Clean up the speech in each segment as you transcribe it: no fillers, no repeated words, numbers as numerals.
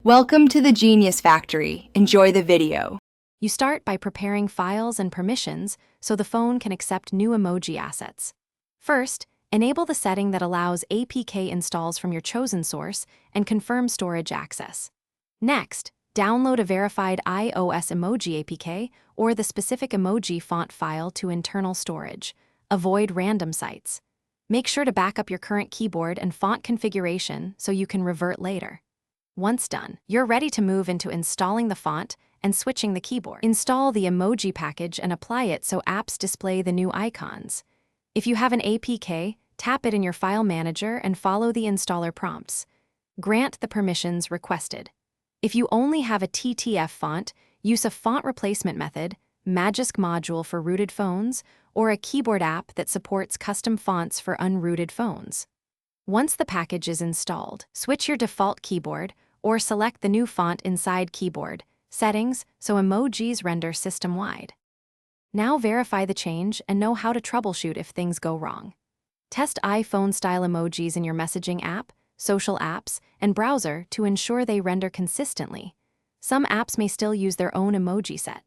Welcome to the Genius Factory. Enjoy the video. You start by preparing files and permissions so the phone can accept new emoji assets. First, enable the setting that allows APK installs from your chosen source and confirm storage access. Next, download a verified iOS emoji APK or the specific emoji font file to internal storage. Avoid random sites. Make sure to back up your current keyboard and font configuration so you can revert later. Once done, you're ready to move into installing the font and switching the keyboard. Install the emoji package and apply it so apps display the new icons. If you have an APK, tap it in your file manager and follow the installer prompts. Grant the permissions requested. If you only have a TTF font, use a font replacement method, Magisk module for rooted phones, or a keyboard app that supports custom fonts for unrooted phones. Once the package is installed, switch your default keyboard or select the new font inside Keyboard Settings so emojis render system-wide. Now verify the change and know how to troubleshoot if things go wrong. Test iPhone-style emojis in your messaging app, social apps, and browser to ensure they render consistently. Some apps may still use their own emoji set.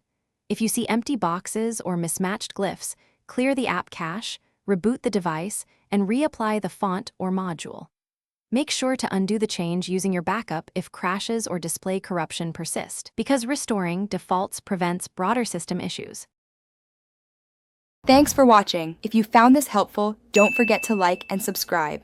If you see empty boxes or mismatched glyphs, clear the app cache, reboot the device, and reapply the font or module. Make sure to undo the change using your backup if crashes or display corruption persist, because restoring defaults prevents broader system issues. Thanks for watching. If you found this helpful, don't forget to like and subscribe.